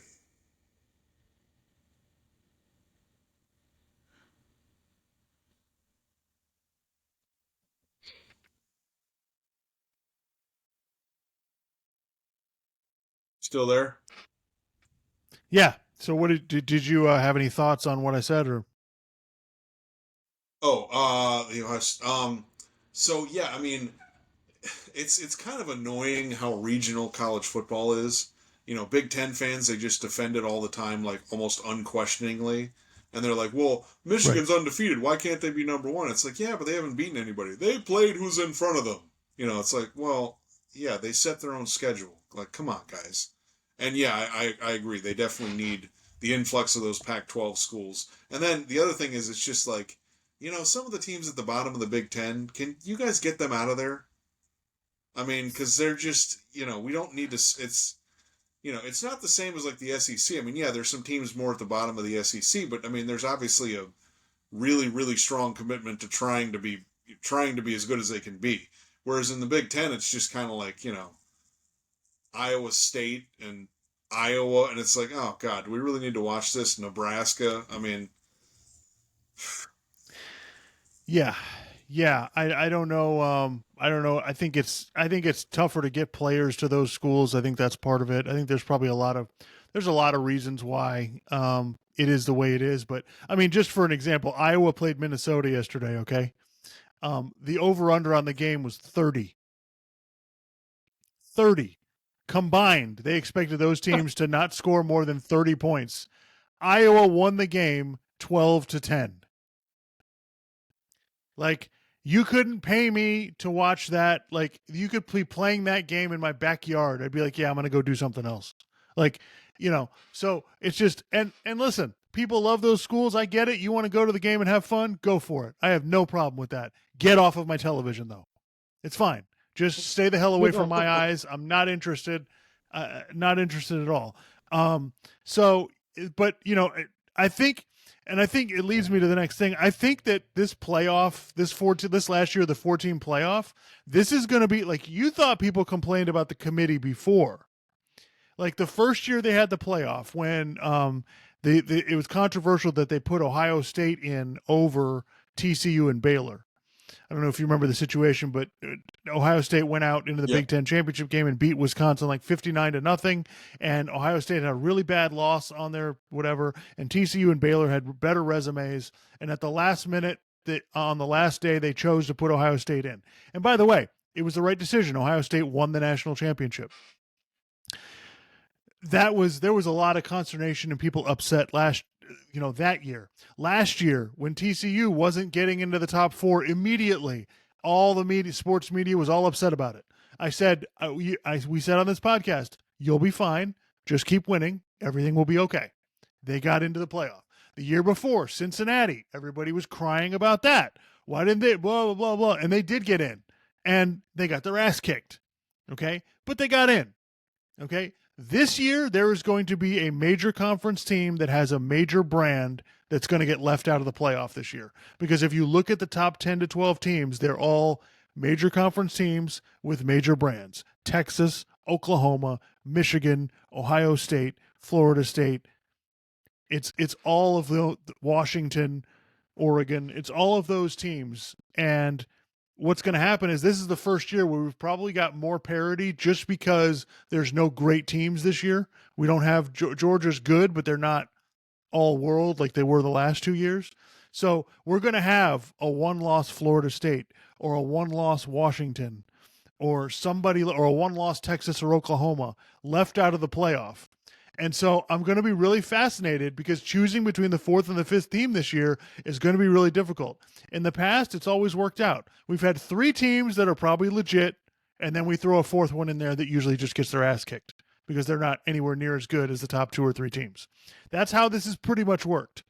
Still there? Yeah. So what did you have any thoughts on what I said or? Oh, the US. So yeah, I mean, it's kind of annoying how regional college football is. Big Ten fans, they just defend it all the time, like almost unquestioningly. And they're like, well, Michigan's undefeated. Why can't they be number one? It's like, yeah, but they haven't beaten anybody. They played who's in front of them. It's like, well, yeah, they set their own schedule. Like, come on, guys. And yeah, I agree. They definitely need the influx of those Pac 12 schools. And then the other thing is, it's just like, some of the teams at the bottom of the Big Ten, can you guys get them out of there? I mean, because they're just, we don't need to, it's not the same as like the SEC. I mean, yeah, there's some teams more at the bottom of the SEC, but I mean, there's obviously a really, really strong commitment to trying to be as good as they can be. Whereas in the Big Ten, it's just kind of like, Iowa State and Iowa, and it's like, oh God, do we really need to watch this? Nebraska. I mean, yeah. I don't know. I don't know. I think it's tougher to get players to those schools. I think that's part of it. I think there's probably a lot of reasons why it is the way it is. But I mean, just for an example, Iowa played Minnesota yesterday. Okay, the over under on the game was 30. 30 combined. They expected those teams to not score more than 30 points. Iowa won the game 12-10. Like, you couldn't pay me to watch that. Like, you could be playing that game in my backyard. I'd be like, yeah, I'm going to go do something else. Like, so it's just, and listen, people love those schools. I get it. You want to go to the game and have fun? Go for it. I have no problem with that. Get off of my television, though. It's fine. Just stay the hell away from my eyes. I'm not interested. Not interested at all. So, but, I think it leads me to the next thing. I think that this playoff, this last year, the 14 playoff, this is going to be like, you thought people complained about the committee before. Like the first year they had the playoff when it was controversial that they put Ohio State in over TCU and Baylor. I don't know if you remember the situation, but Ohio State went out into the Big Ten championship game and beat Wisconsin like 59-0. And Ohio State had a really bad loss on their whatever. And TCU and Baylor had better resumes. And at the last minute, on the last day, they chose to put Ohio State in. And by the way, it was the right decision. Ohio State won the national championship. There was a lot of consternation and people upset that year. Last year, when TCU wasn't getting into the top 4 immediately, all the sports media was all upset about it. I said, we said on this podcast, you'll be fine. Just keep winning. Everything will be okay. They got into the playoff. The year before, Cincinnati, everybody was crying about that. Why didn't they? Blah, blah, blah, blah. And they did get in. and they got their ass kicked. Okay, but they got in. Okay, this year there is going to be a major conference team that has a major brand that's going to get left out of the playoff this year. Because if you look at the top 10 to 12 teams, they're all major conference teams with major brands. Texas, Oklahoma, Michigan, Ohio State, Florida State. It's all of the Washington, Oregon. It's all of those teams. And what's going to happen is this is the first year where we've probably got more parity just because there's no great teams this year. We don't have Georgia's good, but they're not all world like they were the last 2 years. So we're going to have a one-loss Florida State or a one-loss Washington or somebody or a one-loss Texas or Oklahoma left out of the playoff. And so I'm going to be really fascinated because choosing between the fourth and the fifth team this year is going to be really difficult. In the past, it's always worked out. We've had 3 teams that are probably legit, and then we throw a fourth one in there that usually just gets their ass kicked because they're not anywhere near as good as the top 2 or 3 teams. That's how this has pretty much worked.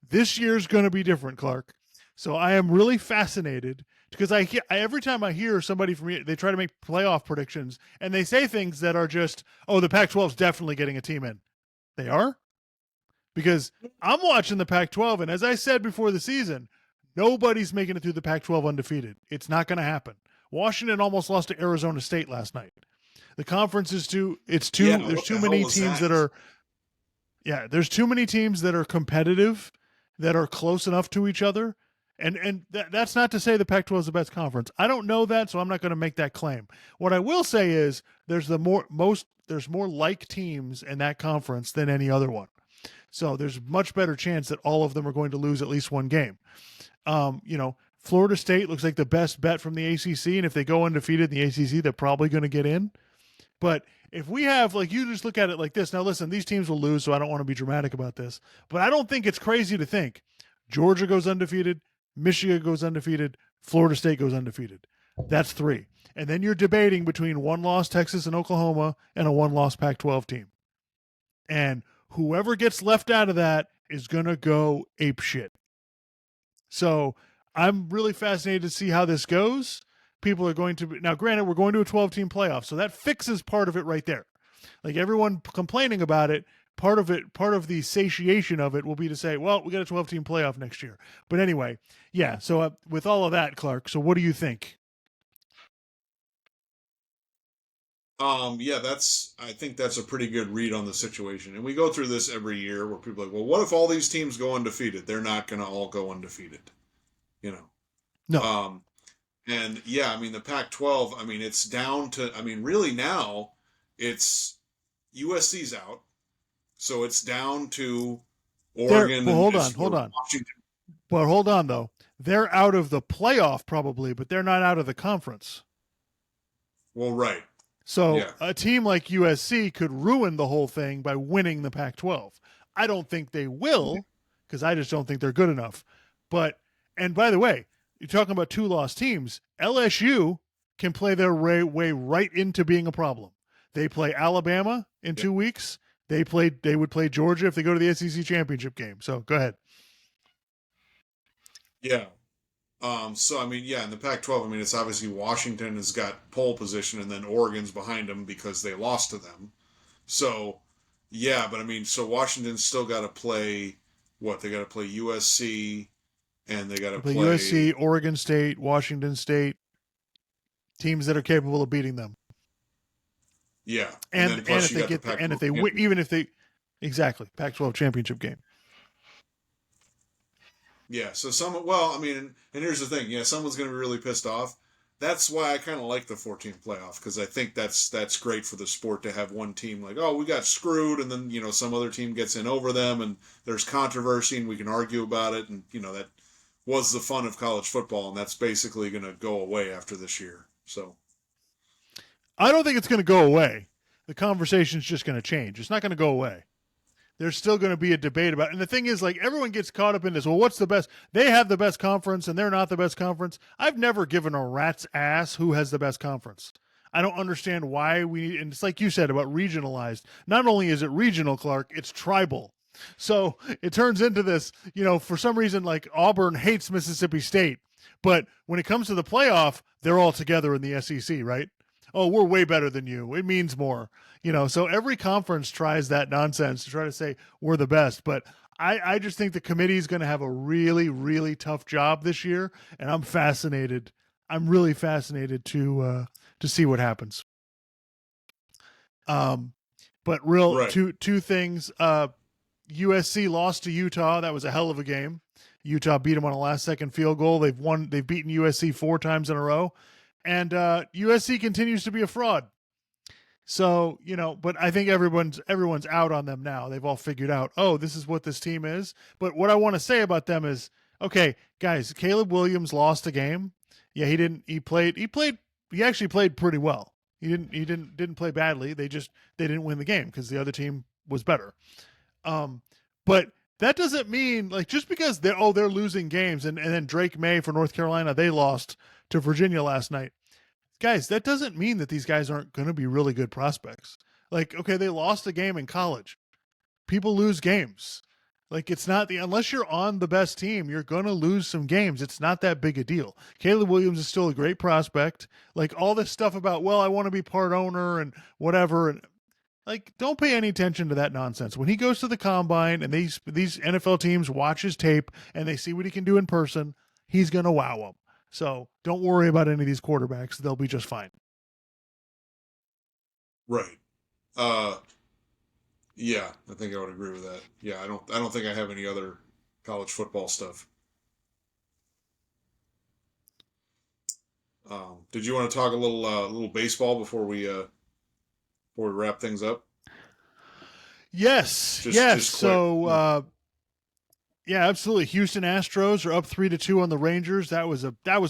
This year's going to be different, Clark. So I am really fascinated because every time I hear somebody from they try to make playoff predictions and they say things that are just, oh, the Pac-12 is definitely getting a team in. They are? Because I'm watching the Pac-12, and as I said before the season, nobody's making it through the Pac-12 undefeated. It's not going to happen. Washington almost lost to Arizona State last night. The conference is there's too many teams that are there's too many teams that are competitive, that are close enough to each other. And that's not to say the Pac-12 is the best conference. I don't know that, so I'm not going to make that claim. What I will say is there's more like teams in that conference than any other one. So there's much better chance that all of them are going to lose at least one game. Florida State looks like the best bet from the ACC, and if they go undefeated in the ACC, they're probably going to get in. But if we have, like, you just look at it like this. Now, listen, these teams will lose, so I don't want to be dramatic about this. But I don't think it's crazy to think Georgia goes undefeated, Michigan goes undefeated, Florida State goes undefeated. That's 3. And then you're debating between one-loss Texas and Oklahoma and a one-loss Pac-12 team. And whoever gets left out of that is going to go apeshit. So I'm really fascinated to see how this goes. People are going to be, now granted, we're going to a 12-team playoff, so that fixes part of it right there. Like everyone complaining about it, part of the satiation of it will be to say, well, we got a 12-team playoff next year. But anyway, yeah, so with all of that, Clark, so what do you think? I think that's a pretty good read on the situation. And we go through this every year where people are like, well, what if all these teams go undefeated? They're not going to all go undefeated, No. And yeah, I mean, the Pac-12, I mean, it's down to, I mean, really now it's USC's out. So it's down to Oregon. Hold on. Washington. Well, hold on, though. They're out of the playoff probably, but they're not out of the conference. Well, right. So a team like USC could ruin the whole thing by winning the Pac-12. I don't think they will because I just don't think they're good enough. But, and by the way, you're talking about 2 lost teams. LSU can play their way right into being a problem. They play Alabama in 2 weeks. They would play Georgia if they go to the SEC championship game. So go ahead. Yeah. So, I mean, yeah, in the Pac-12, I mean, it's obviously Washington has got pole position and then Oregon's behind them because they lost to them. So, yeah, but I mean, so Washington's still got to play what? They got to play USC and they got to play USC, Oregon State, Washington State, teams that are capable of beating them. Yeah. And if they get and if they win, even if they exactly Pac-12 championship game. Yeah, so I mean, and here's the thing. Yeah, someone's going to be really pissed off. That's why I kind of like the 14 playoff because I think that's great for the sport to have one team like, oh, we got screwed, and then some other team gets in over them, and there's controversy, and we can argue about it, and that was the fun of college football, and that's basically going to go away after this year. So, I don't think it's going to go away. The conversation's just going to change. It's not going to go away. There's still going to be a debate about it. And the thing is, like, everyone gets caught up in this. Well, what's the best? They have the best conference, and they're not the best conference. I've never given a rat's ass who has the best conference. I don't understand why and it's like you said about regionalized. Not only is it regional, Clark, it's tribal. So it turns into this, for some reason, like Auburn hates Mississippi State, But when it comes to the playoff, they're all together in the SEC, right? Oh, we're way better than you. It means more, So every conference tries that nonsense to try to say we're the best. But I just think the committee is going to have a really, really tough job this year, and I'm fascinated. I'm really fascinated to see what happens. But real Right. two things. USC lost to Utah. That was a hell of a game. Utah beat them on a last second field goal. They've beaten USC 4 times in a row. And USC continues to be a fraud. So, but I think everyone's out on them now. They've all figured out, oh, this is what this team is. But what I want to say about them is, okay, guys, Caleb Williams lost a game. Yeah, he actually played pretty well. He didn't play badly. They didn't win the game because the other team was better. But that doesn't mean like just because they're losing games and then Drake May for North Carolina, they lost to Virginia last night. Guys, that doesn't mean that these guys aren't going to be really good prospects. Like, okay, they lost a game in college. People lose games. Like, it's not unless you're on the best team, you're going to lose some games. It's not that big a deal. Caleb Williams is still a great prospect. Like, all this stuff about, well, I want to be part owner and whatever. And like, don't pay any attention to that nonsense. When he goes to the combine and these NFL teams watch his tape and they see what he can do in person, he's going to wow them. So don't worry about any of these quarterbacks. They'll be just fine. Right. Yeah, I think I would agree with that. Yeah, I don't think I have any other college football stuff. Did you want to talk a little baseball before we wrap things up? Yes. Just quick. So yeah, absolutely. Houston Astros are up 3-2 on the Rangers. That was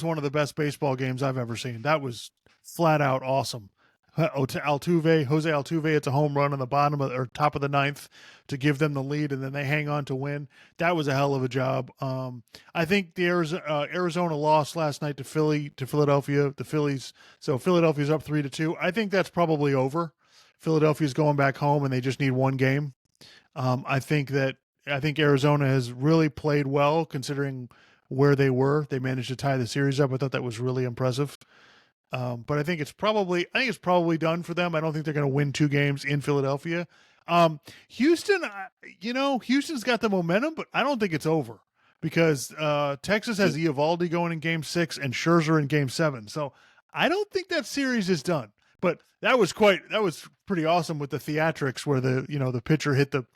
one of the best baseball games I've ever seen. That was flat out awesome. Jose Altuve, it's a home run on the bottom of or top of the ninth to give them the lead, and then they hang on to win. That was a hell of a job. I think the Arizona lost last night to Philadelphia, the Phillies. So Philadelphia's up 3-2. I think that's probably over. Philadelphia's going back home, and they just need one game. I think Arizona has really played well considering where they were. They managed to tie the series up. I thought that was really impressive. But I think it's probably done for them. I don't think they're going to win 2 games in Philadelphia. Houston, Houston's got the momentum, but I don't think it's over because Texas has Eovaldi going in Game 6 and Scherzer in Game 7. So I don't think that series is done. But that was pretty awesome with the theatrics where the pitcher hit the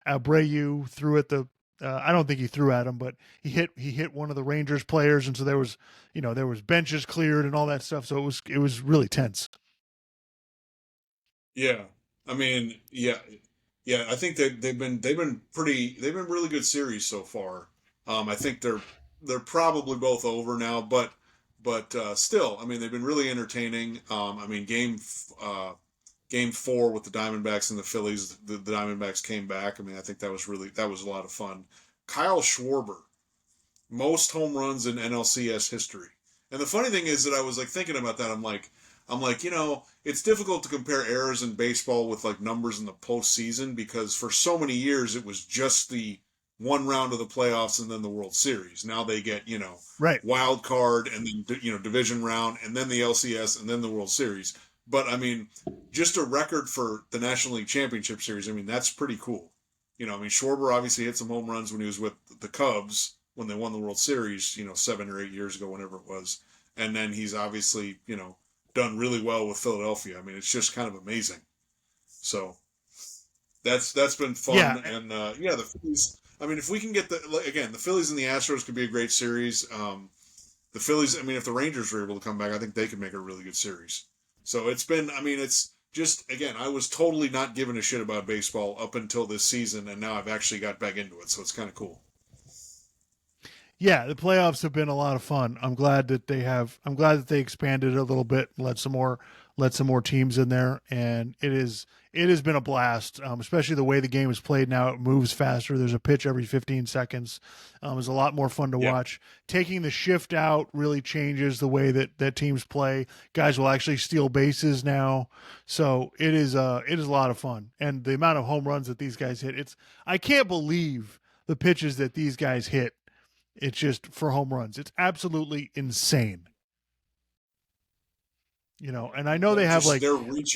Abreu threw at the I don't think he threw at him, but he hit one of the Rangers players, and so there was benches cleared and all that stuff. So it was really tense. Yeah, I mean, yeah. I think that they've been really good series so far. I think they're probably both over now, but still, I mean, they've been really entertaining. I mean, Game 4 with the Diamondbacks and the Phillies, the Diamondbacks came back. I mean, I think that was a lot of fun. Kyle Schwarber, most home runs in NLCS history. And the funny thing is that I was like thinking about that. I'm like, it's difficult to compare eras in baseball with like numbers in the postseason because for so many years it was just the one round of the playoffs and then the World Series. Now they get Right. wild card and then division round and then the LCS and then the World Series. But I mean, just a record for the National League Championship Series. I mean, that's pretty cool. I mean, Schwarber obviously hit some home runs when he was with the Cubs when they won the World Series, 7 or 8 years ago, whenever it was. And then he's obviously, done really well with Philadelphia. I mean, it's just kind of amazing. So that's been fun. Yeah. And the Phillies. I mean, if we can get the Phillies and the Astros could be a great series. The Phillies. I mean, if the Rangers were able to come back, I think they could make a really good series. So it's been, I mean, it's just, again, I was totally not giving a shit about baseball up until this season, and now I've actually got back into it, so it's kind of cool. Yeah, the playoffs have been a lot of fun. I'm glad that they expanded it a little bit, and let some more teams in there, and it has been a blast. Especially the way the game is played now. It moves faster. There's a pitch every 15 seconds. It's a lot more fun to watch. Taking the shift out really changes the way that teams play. Guys will actually steal bases now, so it is a lot of fun. And the amount of home runs that these guys hit, I can't believe the pitches that these guys hit. It's just for home runs. It's absolutely insane. You know, and I know they have Just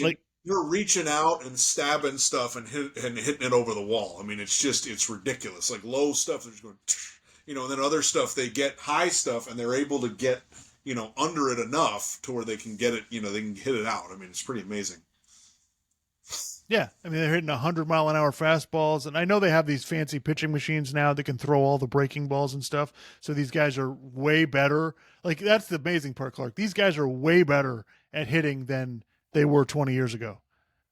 like they're reaching out and stabbing stuff and hitting it over the wall. I mean, it's ridiculous. Like low stuff, they're just going, and then other stuff they get high stuff and they're able to get under it enough to where they can get it. They can hit it out. I mean, it's pretty amazing. Yeah, I mean they're hitting 100-mile-an-hour fastballs, and I know they have these fancy pitching machines now that can throw all the breaking balls and stuff. So these guys are way better. Like that's the amazing part, Clark. These guys are way better at hitting than they were 20 years ago.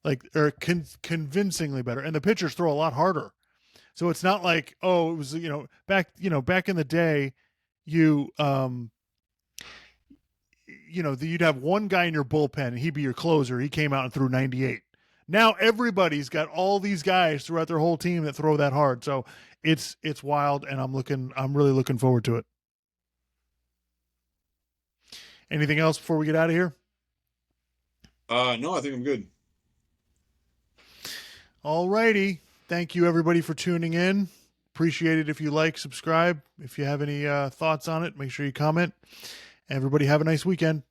Like they're convincingly better, and the pitchers throw a lot harder. So it's not like it was back in the day, you you'd have one guy in your bullpen and he'd be your closer. He came out and threw 98. Now everybody's got all these guys throughout their whole team that throw that hard. So it's wild, and I'm really looking forward to it. Anything else before we get out of here? No, I think I'm good. All righty. Thank you everybody for tuning in. Appreciate it if you like, subscribe. If you have any thoughts on it, make sure you comment. Everybody have a nice weekend.